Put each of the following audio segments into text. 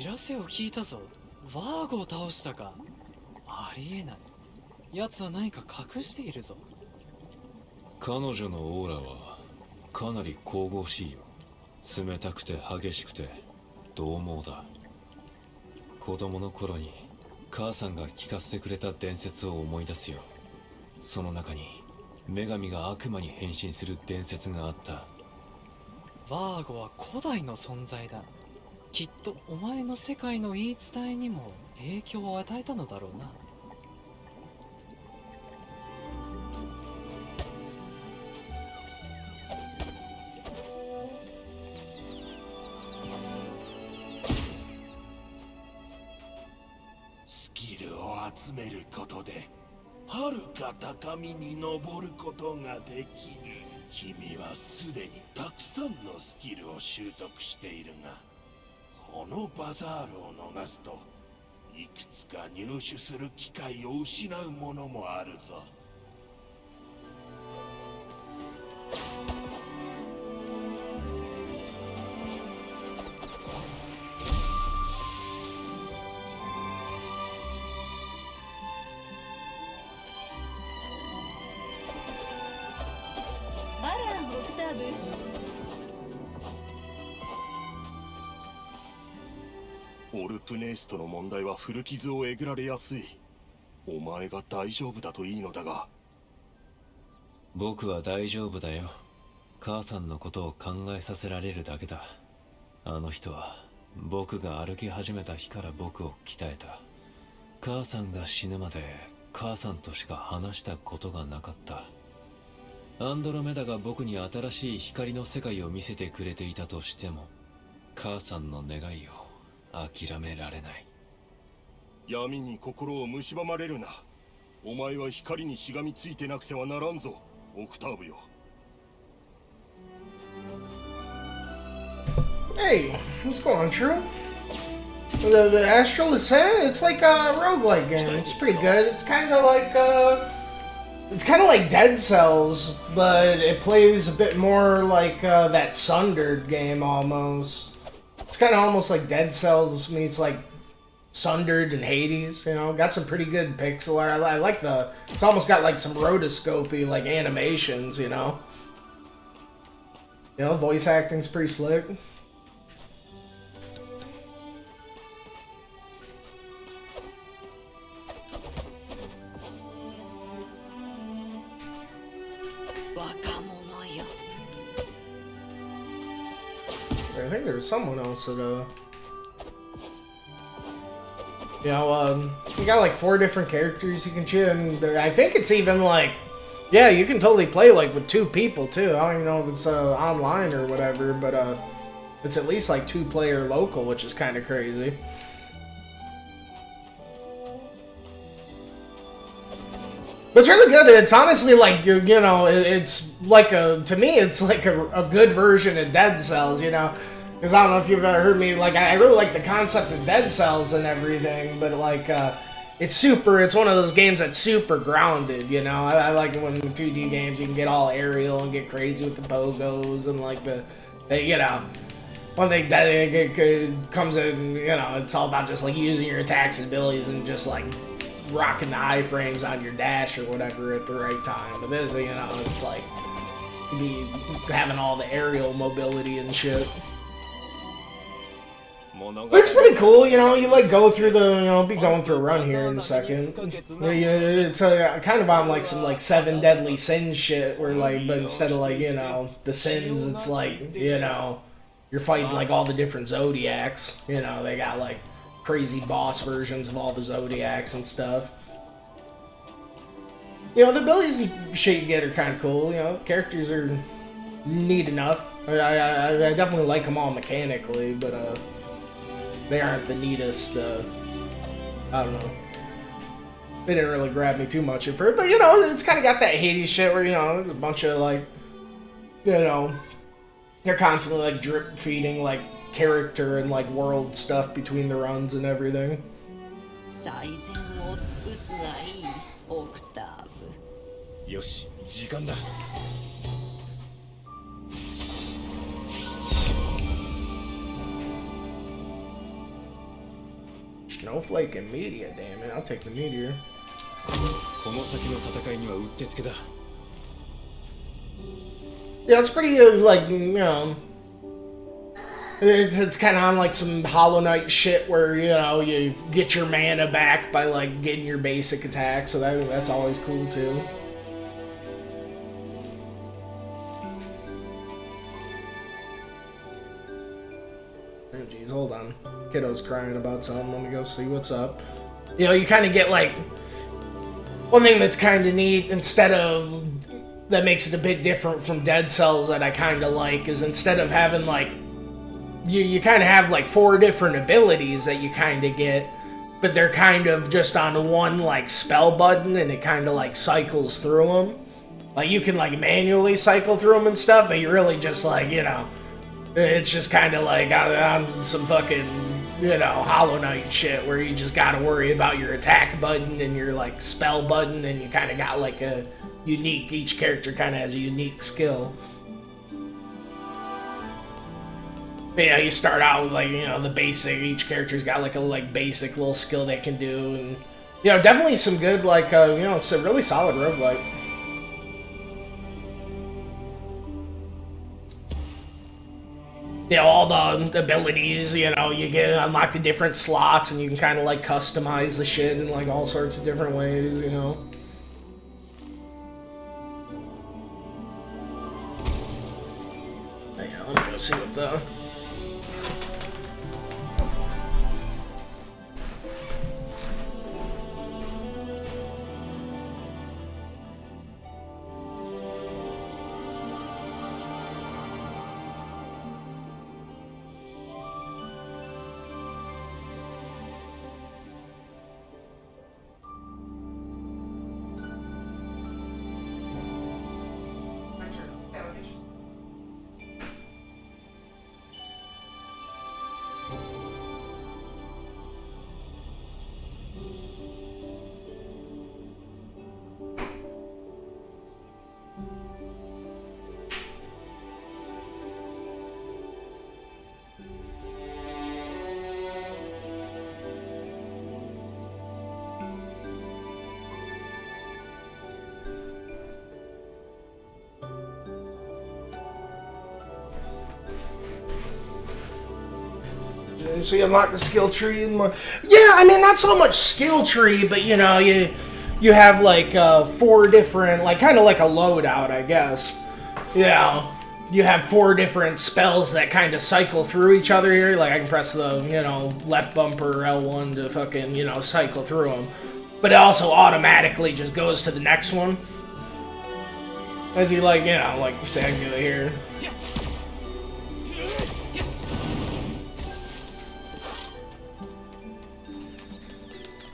知らせを聞いたぞ。ワーゴを倒したか。ありえない。奴は何か隠しているぞ。彼女のオーラはかなり神々しいよ。冷たくて激しくて獰猛だ。子供の頃に母さんが聞かせてくれた伝説を思い出すよ。その中に女神が悪魔に変身する伝説があった。ワーゴは古代の存在だ。きっとお前の世界の言い伝えにも影響を与えたのだろうな。スキルを集めることで遥か高みに登ることができる。君はすでにたくさんのスキルを習得しているが、このバザールを逃すといくつか入手する機会を失うものもあるぞ。あら、オクターブ。オルプネースとの問題は古傷をえぐられやすい。お前が大丈夫だといいのだが。僕は大丈夫だよ。母さんのことを考えさせられるだけだ。あの人は僕が歩き始めた日から僕を鍛えた。母さんが死ぬまで母さんとしか話したことがなかった。アンドロメダが僕に新しい光の世界を見せてくれていたとしても、母さんの願いを諦められない。闇に心を蝕まれるな。お前は光にしがみついてなくてはならんぞ、オクターブよ。Hey, what's going on, True? The Astral Ascent? It's like a roguelike game. It's pretty good. It's kind of like Dead Cells, but it plays a bit more like that Sundered game almost. It's kind of almost like Dead Cells meets like Sundered and Hades, you know? Got some pretty good pixel art. I like the... It's almost got like some rotoscopy like animations, you know? You know, voice acting's pretty slick. I think there was someone else that, you got like 4 different characters you can choose, and I think it's even like, yeah, you can totally play like with 2 people too. I don't even know if it's online or whatever, but it's at least like 2-player local, which is kind of crazy. But it's really good. It's honestly like, you know, it's like to me, it's like a good version of Dead Cells, you know? Because I don't know if you've ever heard me, like, I really like the concept of Dead Cells and everything, but like, it's one of those games that's super grounded, you know? I like it when in 2D games you can get all aerial and get crazy with the pogos and like the you know, one thing that it comes in, you know, it's all about just like using your attacks and abilities and just like rocking the iframes on your dash or whatever at the right time. But this, you know, it's like be having all the aerial mobility and shit. It's pretty cool, you know. You like go through the, you know, be going through a run here in a second. It's kind of on like some like 7 deadly sins shit, where like, but instead of like, you know, the sins, it's like, you know, you're fighting like all the different zodiacs. You know, they got like crazy boss versions of all the zodiacs and stuff. You know, the abilities and shit you get are kind of cool. You know, characters are neat enough. I definitely like them all mechanically, but they aren't the neatest. I don't know. They didn't really grab me too much at first, but you know, it's kind of got that Hades shit where, you know, there's a bunch of like, you know, they're constantly like drip feeding like character and like world stuff between the runs and everything. Yoshi, 時間だ。Snowflake and media, damn it. I'll take the meteor. この先の戦いにはうってつけだ。 Yeah, it's pretty, like, you know, it's kind of on, like, some Hollow Knight shit where, you know, you get your mana back by, like, getting your basic attack, so that's always cool, too. Oh, jeez, hold on. Kiddo's crying about something. Let me go see what's up. You know, you kind of get, like, one thing that's kind of neat, instead of... that makes it a bit different from Dead Cells that I kind of like, is instead of having, like, you kind of have, like, 4 different abilities that you kind of get, but they're kind of just on one, like, spell button, and it kind of, like, cycles through them. Like, you can, like, manually cycle through them and stuff, but you're really just, like, you know, it's just kind of, like, on some fucking, you know, Hollow Knight shit, where you just gotta worry about your attack button and your, like, spell button, and you kind of got, like, a unique, each character kind of has a unique skill. But yeah, you start out with, like, you know, the basic, each character's got, like, a, like, basic little skill they can do, and, you know, definitely some good, like, you know, it's a really solid roguelike. You know, all the abilities, you know, you get unlock the different slots, and you can kind of, like, customize the shit in, like, all sorts of different ways, you know. Let me go see what the... So you unlock the skill tree and more. Yeah, I mean, not so much skill tree, but you know, you have like 4 different, like kind of like a loadout, I guess. Yeah, you have 4 different spells that kind of cycle through each other here. Like I can press the, you know, left bumper L1 to fucking, you know, cycle through them. But it also automatically just goes to the next one. As you, like, you know, like say I can do it here.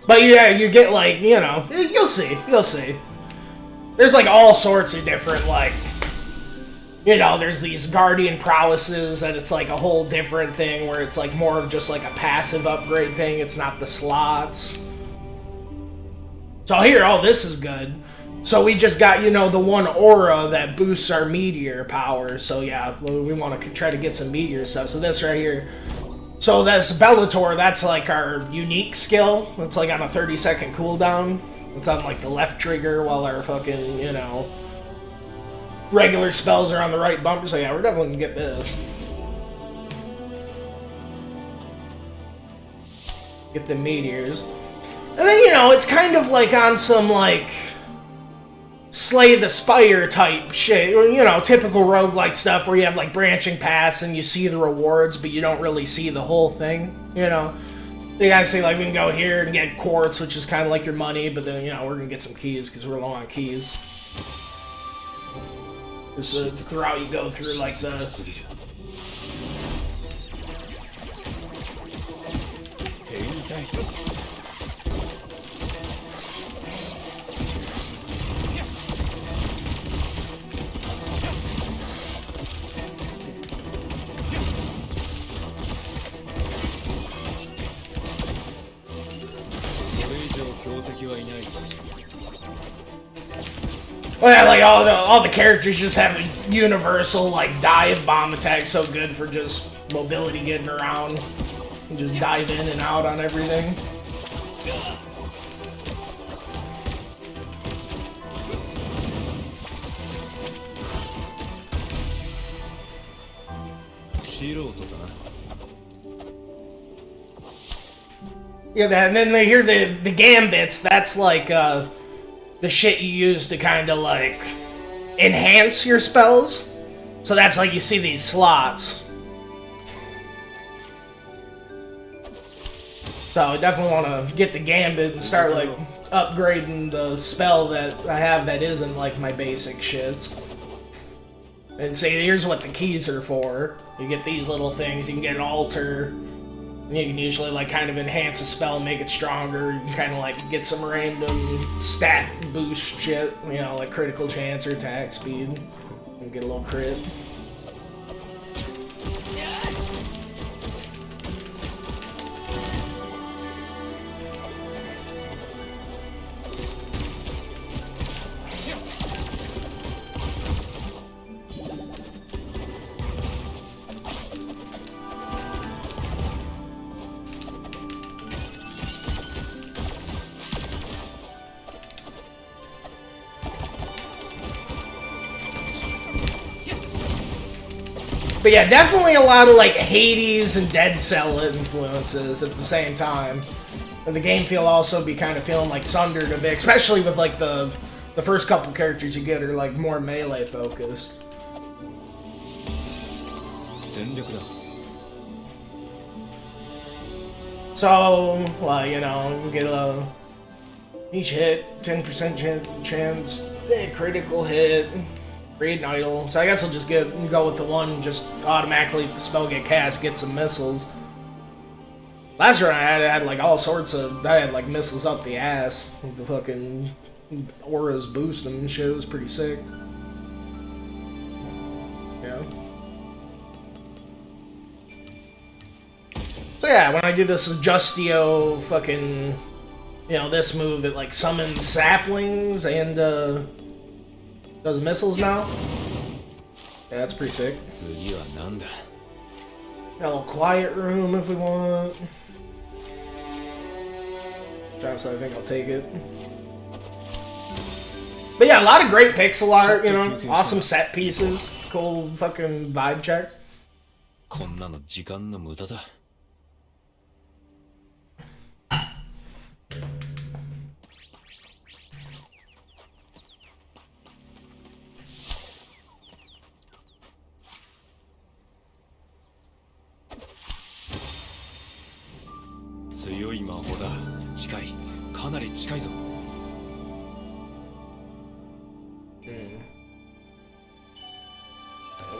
But yeah, you get, like, you know, you'll see. There's, like, all sorts of different, like, you know, there's these Guardian prowesses that it's, like, a whole different thing where it's, like, more of just, like, a passive upgrade thing. It's not the slots. So here, oh, this is good. So we just got, you know, the one aura that boosts our meteor power. So yeah, we want to try to get some meteor stuff. So this right here. So that's Bellator, that's like our unique skill. It's like on a 30-second cooldown. It's on like the left trigger while our fucking, you know, regular spells are on the right bumper. So yeah, we're definitely gonna get this. Get the meteors. And then, you know, it's kind of like on some like Slay the Spire type shit, you know, typical roguelike stuff where you have like branching paths and you see the rewards, but you don't really see the whole thing, you know. You gotta see, like, we can go here and get quartz, which is kind of like your money, but then, you know, we're gonna get some keys because we're low on keys. This is the route you go through, like the... Well, yeah, like all the characters just have a universal like dive bomb attack, so good for just mobility, getting around, and just dive in and out on everything. Yeah, and then they hear the gambits. That's like the shit you use to kind of like enhance your spells. So that's like you see these slots. So I definitely want to get the gambit and start like upgrading the spell that I have that isn't like my basic shit. And see, here's what the keys are for. You get these little things. You can get an altar. You can usually like kind of enhance a spell, make it stronger. You can kind of like get some random stat boost shit, you know, like critical chance or attack speed. And get a little crit. But yeah, definitely a lot of like Hades and Dead Cell influences at the same time. And the game feel also be kind of feeling like sundered a bit, especially with like the first couple characters you get are like more melee focused. So, well, you know, you get each hit 10% chance, critical hit. Read an idol. So I guess I'll just go with the one, just automatically if the spell get cast, get some missiles. Last run I had like all sorts of, I had like missiles up the ass. The fucking auras boost them and shit. It was pretty sick. Yeah. So yeah, when I do this Justio fucking, you know, this move, it like summons saplings and does missiles now? Yeah, that's pretty sick. Got a little quiet room if we want. So I think I'll take it. But yeah, a lot of great pixel art, you know, awesome set pieces, cool fucking vibe checks.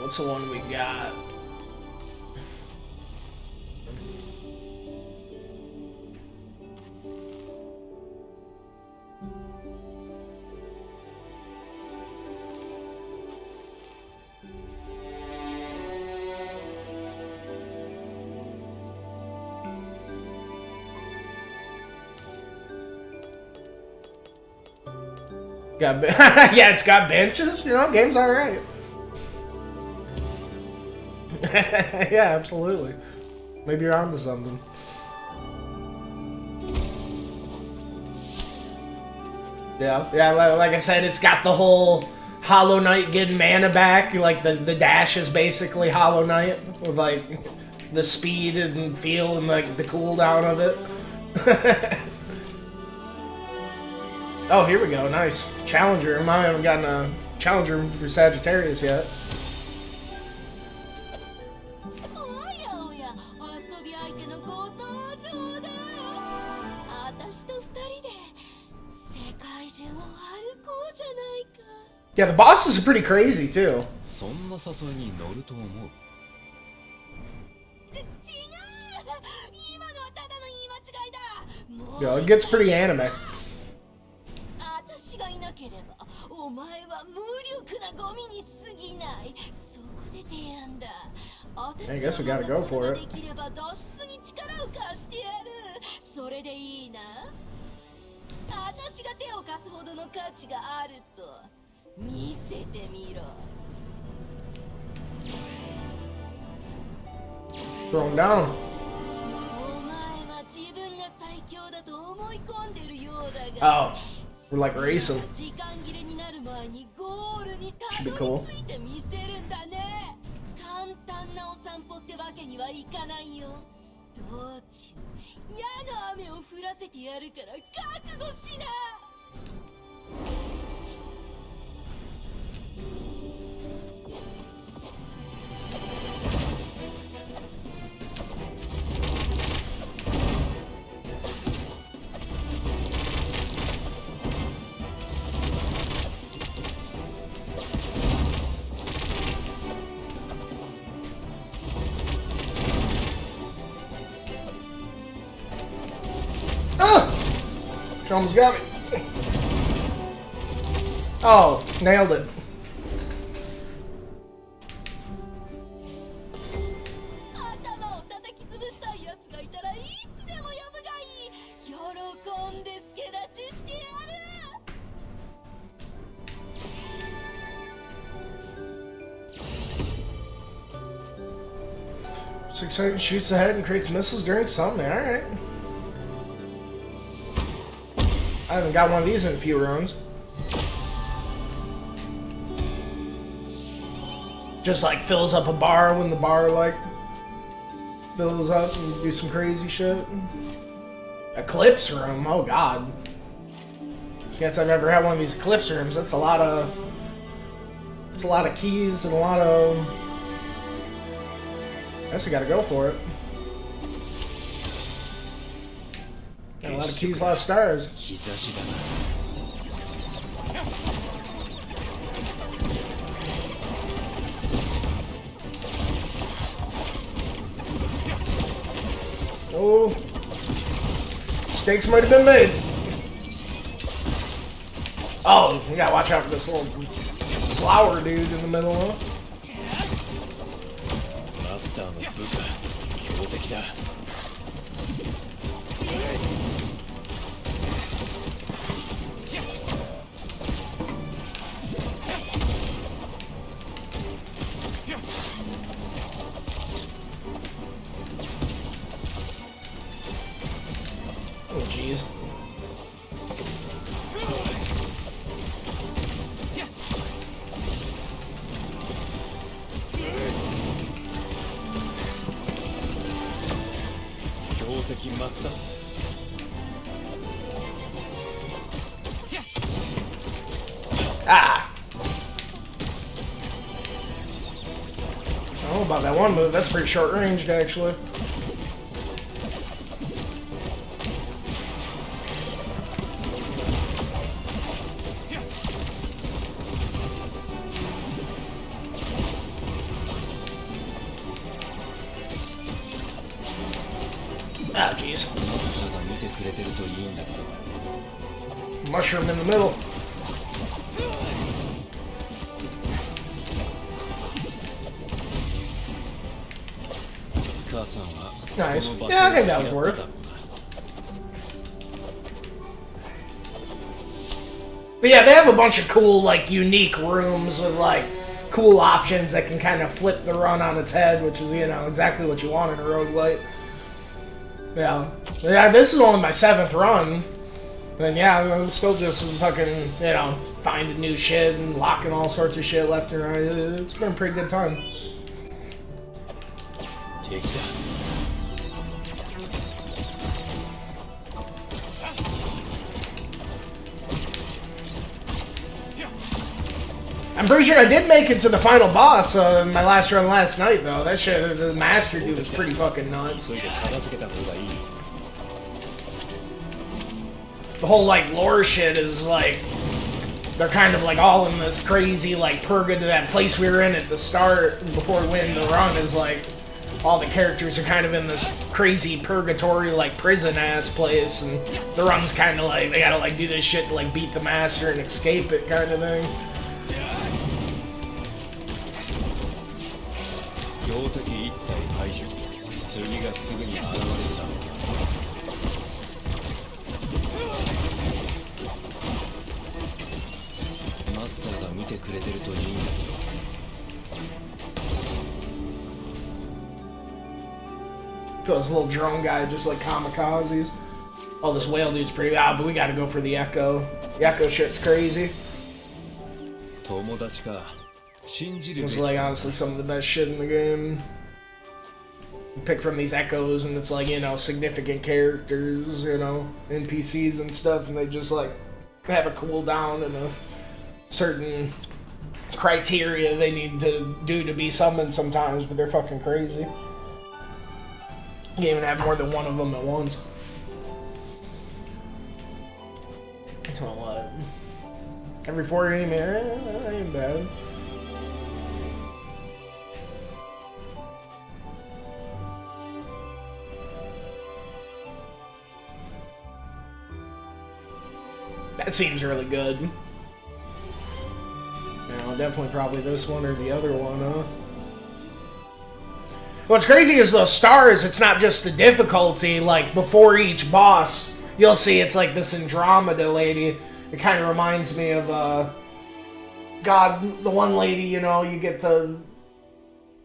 What's the one we got? Yeah, it's got benches, you know, game's alright. Yeah, absolutely. Maybe you're onto something. Yeah, like I said, it's got the whole Hollow Knight getting mana back. Like the dash is basically Hollow Knight with like the speed and feel and like the cooldown of it. Oh, here we go. Nice. Challenger. I haven't gotten a challenger for Sagittarius yet. Yeah, the bosses are pretty crazy too. Yo, it gets pretty anime. I guess we gotta go for it. Throw him down. Oh, we're like racing. Should be cool. 簡単なお散歩ってわけにはいかないよ。道中矢の雨を降らせてやるから覚悟しな。She almost got me. Oh, nailed it. Six shoots ahead and creates missiles during summoning. Alright. I haven't got one of these in a few runs. Just like fills up a bar when the bar like fills up and do some crazy shit. Eclipse room, oh god. Guess I've ever had one of these eclipse rooms. That's a lot of keys and a lot of I guess I gotta go for it. Got a lot of keys, a lot of stars. Oh, mistakes might have been made. Oh, we gotta watch out for this little flower dude in the middle, huh? Oh, jeez. Ah! I don't know about that one move. That's pretty short ranged, actually. Ah, jeez. Mushroom in the middle. Nice. Yeah, I think that was worth it. But yeah, they have a bunch of cool, like, unique rooms with, like, cool options that can kind of flip the run on its head, which is, you know, exactly what you want in a roguelite. Yeah. Yeah, this is only my 7th run. And yeah, I'm still just fucking, you know, finding new shit and locking all sorts of shit left and right. It's been a pretty good time. Take that. I'm pretty sure I did make it to the final boss in my last run last night, though. That shit, the master dude was pretty fucking nuts. The whole, like, lore shit is, like, they're kind of, like, all in this crazy, like, purga to that place we were in at the start before we went into the run is, like, all the characters are kind of in this crazy purgatory, like, prison-ass place, and the run's kind of, like, they gotta, like, do this shit to, like, beat the master and escape it kind of thing. Got this little drone guy just like kamikazes. Oh, this whale dude's pretty. But we gotta go for the echo. The echo shit's crazy. 友達か信じるべ It's き like honestly some of the best shit in the game. You pick from these echoes, and it's like, you know, significant characters, you know, NPCs and stuff, and they just like have a cooldown and a certain criteria they need to do to be summoned sometimes, but they're fucking crazy. You can't even have more than one of them at once. I don't know what. Every 4 game, that ain't bad. That seems really good. Now, definitely probably this one or the other one, huh? What's crazy is those stars, it's not just the difficulty, like, before each boss, you'll see it's like this Andromeda lady. It kind of reminds me of, God, the one lady, you know, you get the...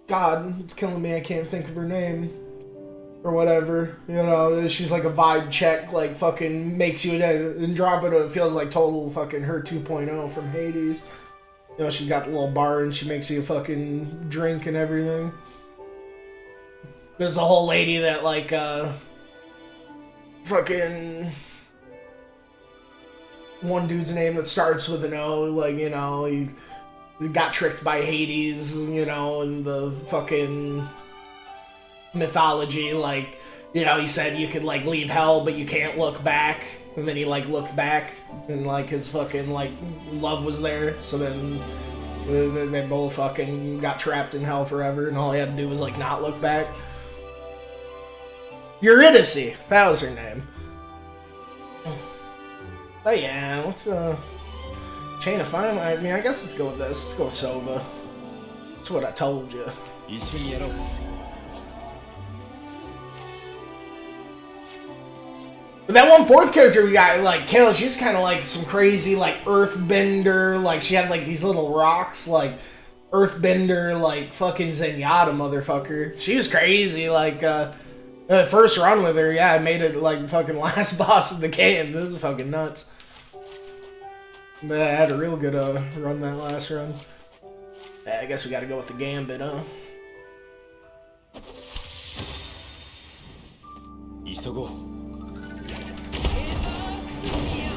God, it's killing me, I can't think of her name. Or whatever, you know, she's like a vibe check, like, fucking makes you... Andromeda feels like total fucking her 2.0 from Hades. You know, she's got the little bar and she makes you fucking drink and everything. There's a whole lady that, like, fucking... One dude's name that starts with an O, like, you know, he got tricked by Hades, you know, and the fucking mythology, like, you know, he said you could, like, leave hell, but you can't look back. And then he, like, looked back, and, like, his fucking, like, love was there. So then they both fucking got trapped in hell forever, and all he had to do was, like, not look back. Eurydice, that was her name. But yeah, what's Chain of Fire? I mean, I guess let's go with this. Let's go with Sova. That's what I told you. 一緒にやろう But that one fourth character we got, like, Kayla, she's kind of like some crazy, like, earthbender. Like, she had, like, these little rocks, like, earthbender, like, fucking Zenyatta motherfucker. She was crazy, like, the first run with her, yeah, I made it, like, fucking last boss of the game. This is fucking nuts. But I had a real good, run that last run. Yeah, I guess we gotta go with the Gambit, huh? 急ごう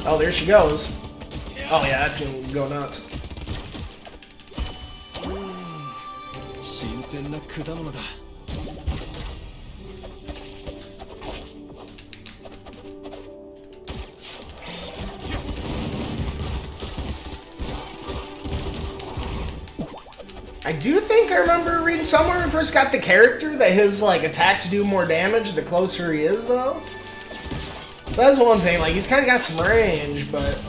Oh, there she goes. Oh, yeah, that's gonna go nuts. 新鮮な果物だ I do think I remember reading somewhere when we first got the character that his, like, attacks do more damage the closer he is, though. That's one thing, like, he's kind of got some range, but...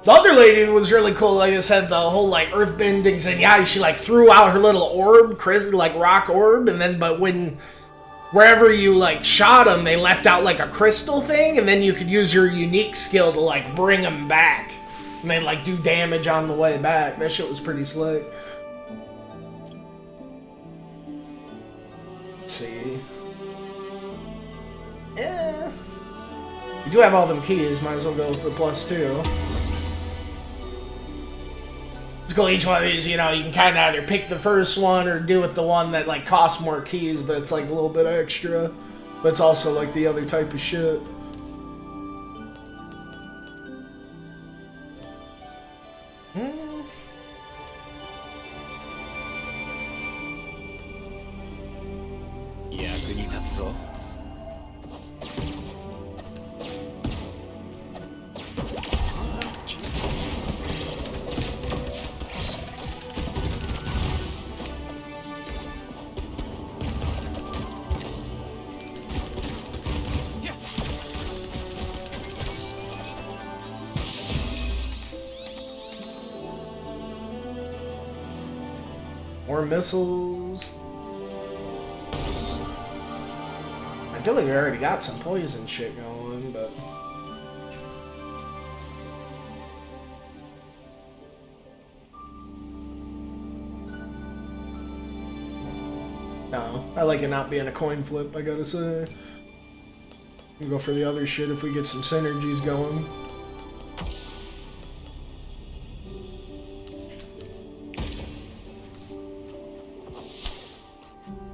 The other lady was really cool, like I said, the whole, like, earthbending Zenyatta, she, like, threw out her little orb, like, rock orb, and then, but when... Wherever you, like, shot them, they left out, like, a crystal thing, and then you could use your unique skill to, like, bring them back. And they, like, do damage on the way back. That shit was pretty slick. Let's see. Yeah. You do have all them keys. Might as well go with the +2. Let's go each one of these, you know, you can kind of either pick the first one or do with the one that, like, costs more keys, but it's, like, a little bit extra. But it's also, like, the other type of shit. Hmm. 役に立つぞ More missiles. I feel like we already got some poison shit going, but... No, I like it not being a coin flip, I gotta say. We can go for the other shit if we get some synergies going.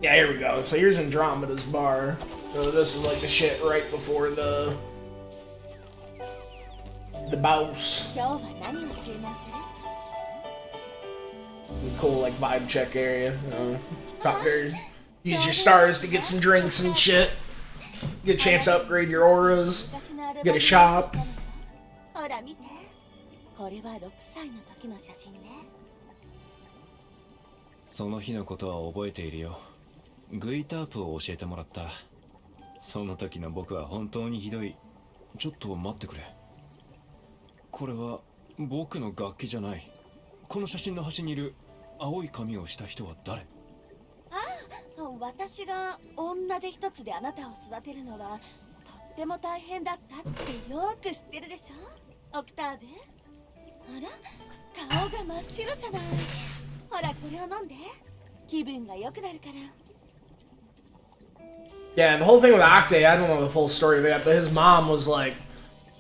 Yeah, here we go. So here's Andromeda's bar. So this is like the shit right before the boss. 今日は何を注文する？ Cool, like vibe check area. Top there. Use your stars to get some drinks and shit. Get a chance to upgrade your auras. Get a shop. ほら見て。これは6歳の時の写真ね。その日のことは覚えているよ。グイタープを教えてもらった。その時の僕は本当にひどい。ちょっと待ってくれ。これは僕の楽器じゃない。この写真の端にいる青い髪をした人は誰？私が女手一つであなたを育てるのはとっても大変だったってよく知ってるでしょ、オクターブ。あら、顔が真っ白じゃない。ほらこれを飲んで、気分が良くなるから。 Yeah, the whole thing with Octave, I don't know the full story of that, but his mom was like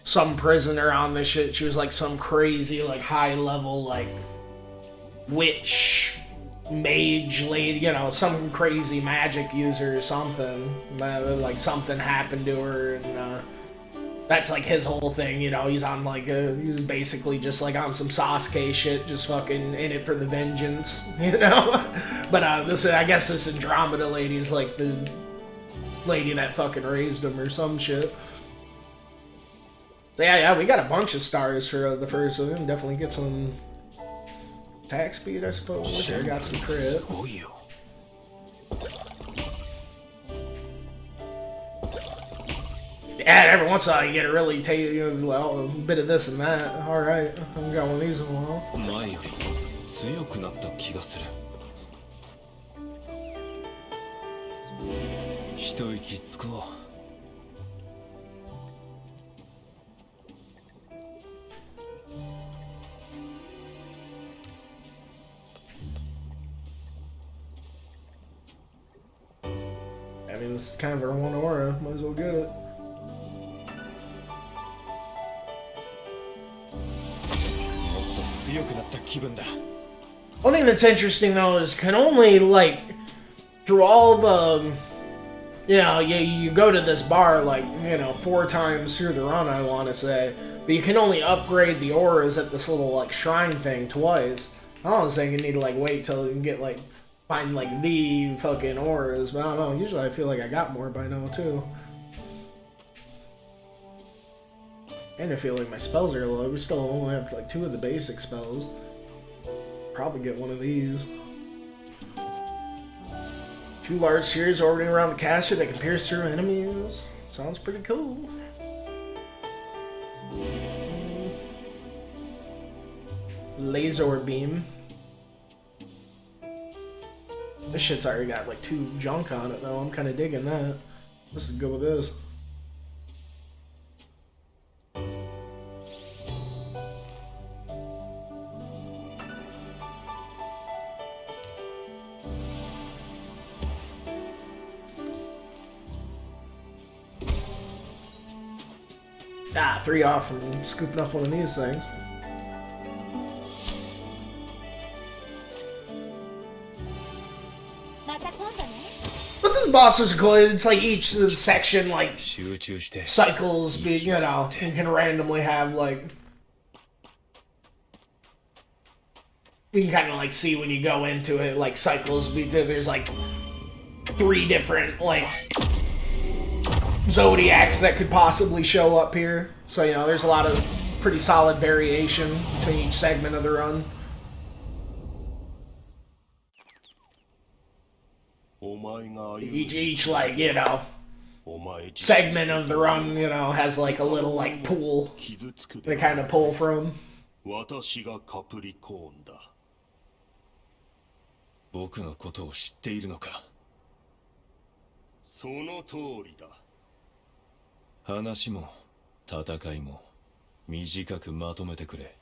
some prisoner on this shit. She was like some crazy, like high level, like witch, mage lady, you know, some crazy magic user or something. Like something happened to her, and that's like his whole thing, you know. He's on like he's basically just like on some Sasuke shit, just fucking in it for the vengeance, you know. But this, I guess, this Andromeda lady's like the lady that fucking raised him or some shit. So yeah, we got a bunch of stars for the first one. Definitely get some attack speed, I suppose. Sure, got some crit. Yeah, every once in a while you get a really well, a bit of this and that. All right, I've got one of these in a while. 前より強くなった気がする。一息つこう。I mean, this is kind of our one aura. Might as well get it. もっと強くなった気分だ。 One thing that's interesting though is can only like through all the, you know, you go to this bar like, you know, 4 times through the run, I want to say, but you can only upgrade the auras at this little like shrine thing twice. I was thinking you need to like wait till you can get like find like the fucking auras, but I don't know. Usually I feel like I got more by now too. And I feel like my spells are low. We still only have like 2 of the basic spells. Probably get one of these. 2 large spheres orbiting around the caster that can pierce through enemies. Sounds pretty cool. Laser beam. This shit's already got like 2 junk on it though. I'm kind of digging that. Let's go with this. Ah, 3 off from scooping up one of these things. But this boss is cool. It's like each section like cycles, you know, you can randomly have like, you can kind of like see when you go into it, like cycles. There's like 3 different like zodiacs that could possibly show up here. So, you know, there's a lot of pretty solid variation between each segment of the run. Each like, you know, segment of the run, you know, has like a little like pool they kind of pull from. 僕のことを知っているのか。その通りだ。話も戦いも短くまとめてくれ。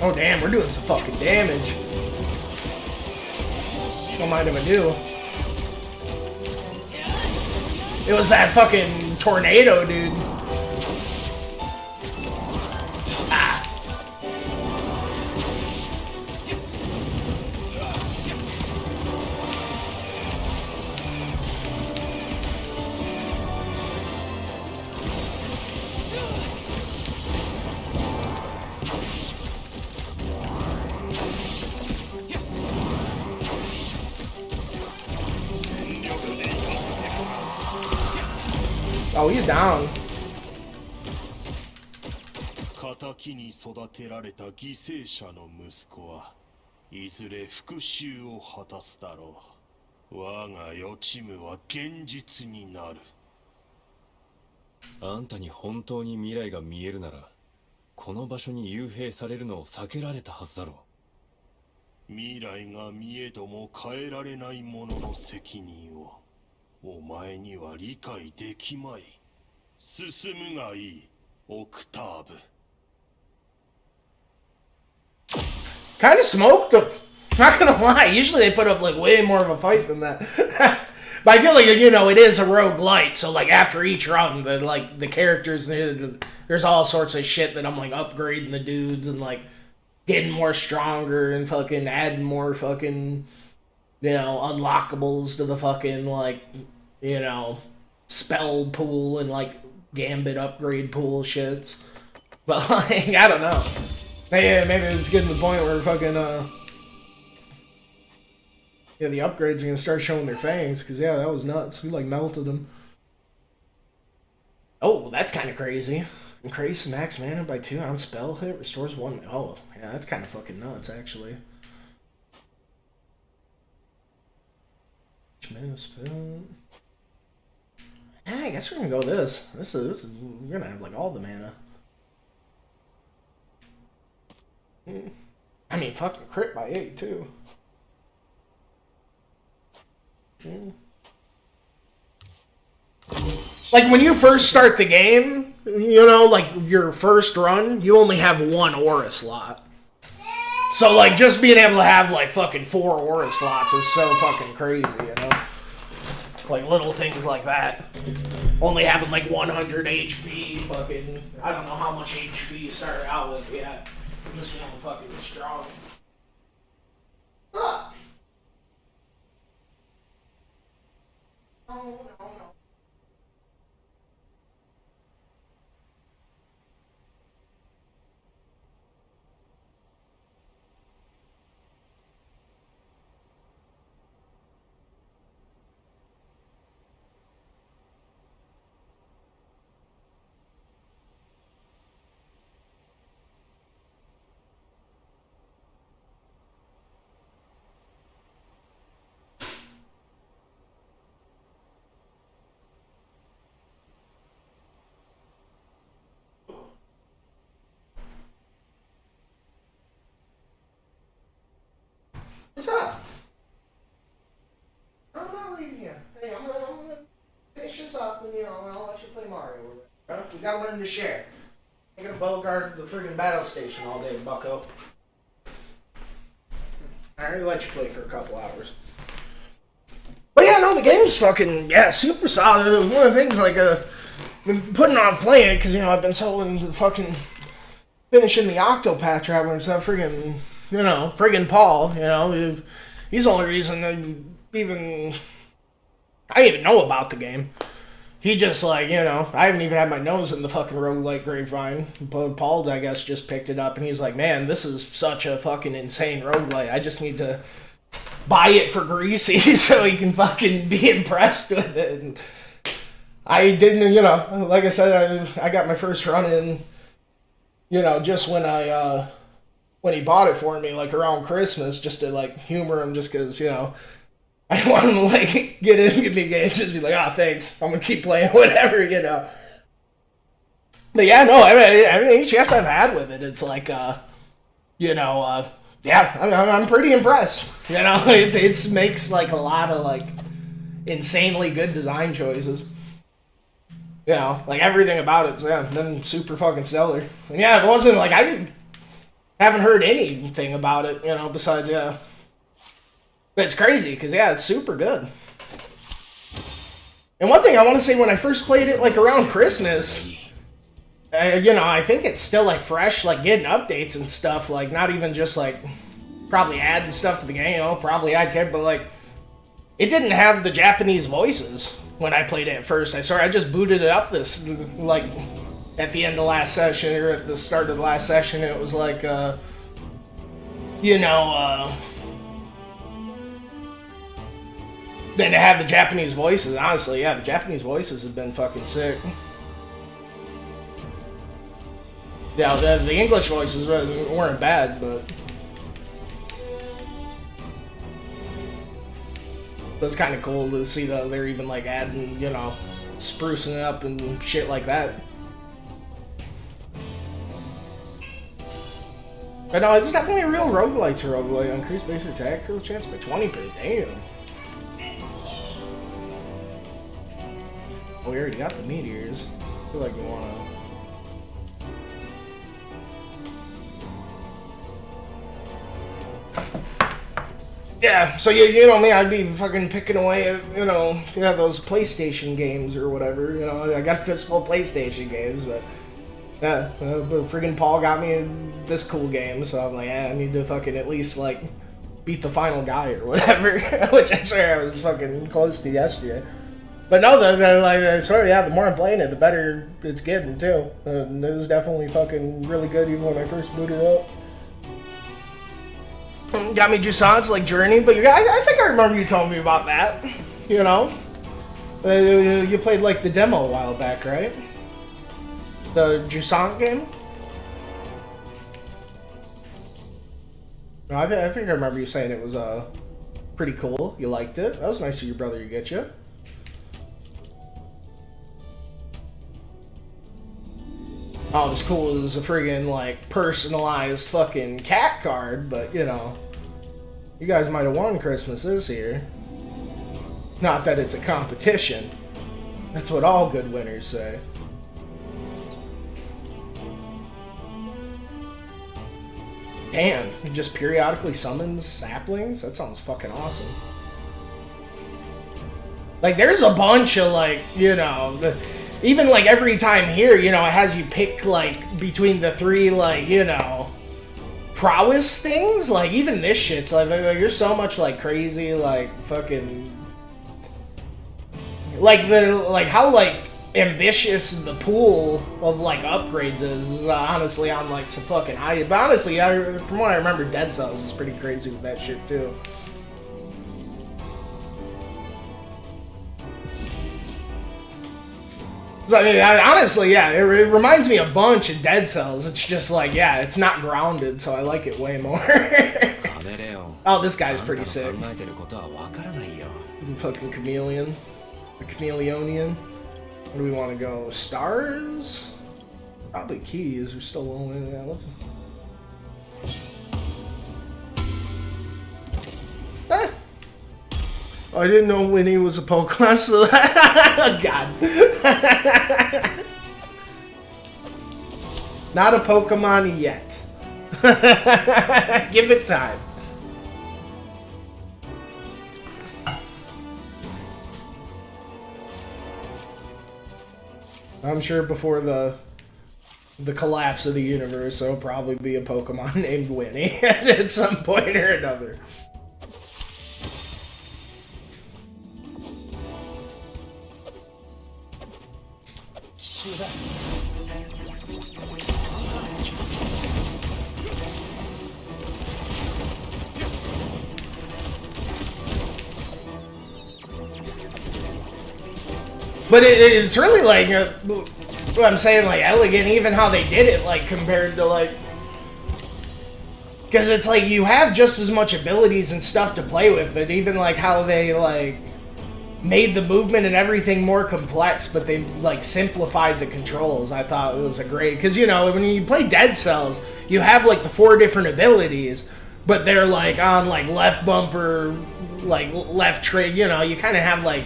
Oh damn, we're doing some fucking damage. Don't mind if I do. It was that fucking tornado, dude. Ah. Oh, he's down. 敵に育てられた犠牲者の息子はいずれ復讐を果たすだろう。我が予知夢は現実になる。あんたに本当に未来が見えるなら、この場所に幽閉されるのを避けられたはずだろう。未来が見えども変えられない者の責任をお前には理解できまい。進むがいい、オクターブ。Kind of smoked them. Not gonna lie. Usually they put up like way more of a fight than that. But I feel like, you know, it is a roguelite, so like after each run, the characters, there's all sorts of shit that I'm like upgrading the dudes and like getting more stronger and fucking adding more fucking, you know, unlockables to the fucking like, you know, spell pool and like gambit upgrade pool shits. But like, I don't know. Maybe it's getting to the point where fucking yeah, the upgrades are gonna start showing their fangs, because yeah, that was nuts. We like melted them. Oh, that's kind of crazy. Increase max mana by 2 on spell hit, restores 1. Oh, yeah, that's kind of fucking nuts, actually. Mana spell. Yeah, I guess we're gonna go this. This is we're gonna have like all the mana. I mean, fucking crit by 8 too. Like when you first start the game, you know, like your first run, you only have 1 aura slot. So like just being able to have like fucking 4 aura slots is so fucking crazy, you know? Like little things like that. Only having like 100 HP, fucking, I don't know how much HP you started out with yet. I'm just feeling fucking strong. What's up? No. What's up? I'm not leaving you. Hey, I'm gonna finish this up and, you know, I'll let you play Mario. We gotta learn to share. I'm gonna bogart the friggin' battle station all day, bucko. I already let you play for a couple hours. But yeah, no, the game's fucking, yeah, super solid. One of the things, like, been putting off playing it because, you know, I've been so into the fucking finishing the Octopath Traveler and stuff, friggin', you know, friggin' Paul, you know, he's the only reason I didn't even know about the game. He just, like, you know, I haven't even had my nose in the fucking roguelike grapevine. But Paul, I guess, just picked it up, and he's like, man, this is such a fucking insane roguelike. I just need to buy it for Greasy so he can fucking be impressed with it. And I didn't, you know, like I said, I got my first run in, you know, just when he bought it for me, like, around Christmas, just to, like, humor him, just because, you know, I want him to, like, get in, give me a game, just be like, ah, thanks, I'm gonna keep playing, whatever, you know. But yeah, no, I mean, any chance I've had with it, it's like, you know, yeah, I'm pretty impressed. You know, it makes, like, a lot of, like, insanely good design choices. You know, like, everything about it's, yeah, been super fucking stellar. And yeah, it wasn't, like, Haven't heard anything about it, you know, besides, yeah. But it's crazy, because, yeah, it's super good. And one thing I want to say, when I first played it, like, around Christmas, you know, I think it's still, like, fresh, like, getting updates and stuff, like, not even just, like, probably adding stuff to the game, you know, probably I'd care, but, like, it didn't have the Japanese voices when I played it at first. I just booted it up this, like, at the end of last session, or at the start of the last session, it was like, you know, then to have the Japanese voices, honestly, yeah, the Japanese voices have been fucking sick. Yeah, the English voices weren't bad, but it's kind of cool to see that they're even, like, adding, you know, sprucing it up and shit like that. But no, it's definitely a real roguelite to roguelite. Increased base attack, critical chance by 20%. Damn. Oh, we already got the meteors. I feel like we wanna... Yeah, so you know me, I'd be fucking picking away at, you know, yeah, those PlayStation games or whatever. You know, I got a fistful of PlayStation games, but yeah, but friggin' Paul got me this cool game, so I'm like, yeah, I need to fucking at least, like, beat the final guy or whatever, which I swear I was fucking close to yesterday. But no, like, I swear, yeah, the more I'm playing it, the better it's getting, too. It was definitely fucking really good even when I first booted up. Got me Jusant's, like, Journey, but I think I remember you telling me about that, you know? You played, like, the demo a while back, right? The Jusant game? No, I think I remember you saying it was pretty cool. You liked it. That was nice of your brother to get you. Oh, it's cool as a friggin', like, personalized fucking cat card, but, you know, you guys might have won Christmas this year. Not that it's a competition. That's what all good winners say. Damn, it just periodically summons saplings? That sounds fucking awesome. Like, there's a bunch of, like, you know... Even, like, every time here, you know, it has you pick, like, between the three, like, you know, prowess things. Like, even this shit's, like, you're so much, like, crazy, like, fucking... Like, how, like, ambitious the pool of, like, upgrades is honestly on, like, some fucking high. But honestly, from what I remember, Dead Cells is pretty crazy with that shit, too. So, I mean, honestly, yeah, it reminds me a bunch of Dead Cells. It's just like, yeah, it's not grounded, so I like it way more. Oh, this guy's pretty sick. Fucking chameleon. The chameleonian. Where do we want to go? Stars? Probably keys. We're still only... Yeah, let's... Ah! Oh, I didn't know Winnie was a Pokemon, so that... God. Not a Pokemon yet. Give it time. I'm sure before the collapse of the universe, there'll probably be a Pokemon named Winnie at some point or another. But it's really like, what I'm saying, like, elegant, even how they did it, like, compared to, like... Because it's like, you have just as much abilities and stuff to play with, but even, like, how they, like, made the movement and everything more complex, but they, like, simplified the controls, I thought it was a great... Because, you know, when you play Dead Cells, you have, like, the 4 different abilities, but they're, like, on, like, left bumper, like, left trigger, you know, you kind of have, like...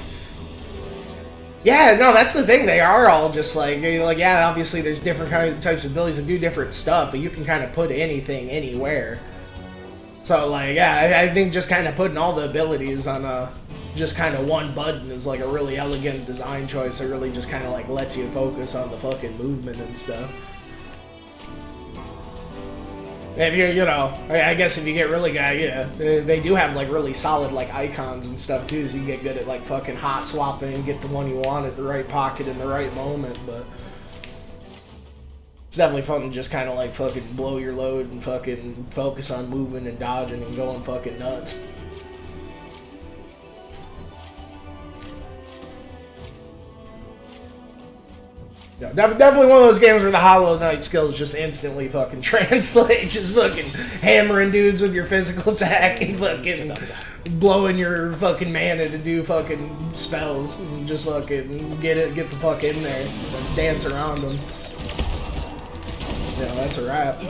Yeah, no, that's the thing. They are all just like yeah, obviously there's different types of abilities that do different stuff, but you can kind of put anything anywhere. So like, yeah, I think just kind of putting all the abilities on just kind of one button is like a really elegant design choice. It really just kind of like lets you focus on the fucking movement and stuff. If you, you know, I guess if you get really good, yeah, they do have like really solid like icons and stuff too, so you get good at like fucking hot swapping and get the one you want at the right pocket in the right moment. But it's definitely fun to just kind of like fucking blow your load and fucking focus on moving and dodging and going fucking nuts. Yeah, definitely one of those games where the Hollow Knight skills just instantly fucking translate. Just fucking hammering dudes with your physical attack and fucking blowing your fucking mana to do fucking spells and just fucking get the fuck in there and dance around them. Yeah, that's a wrap.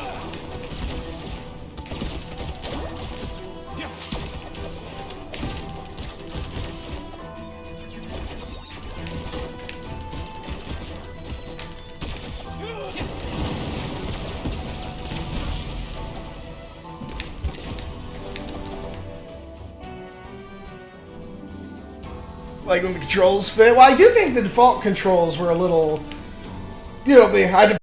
Like when the controls fit. Well, I do think the default controls were a little, you know, I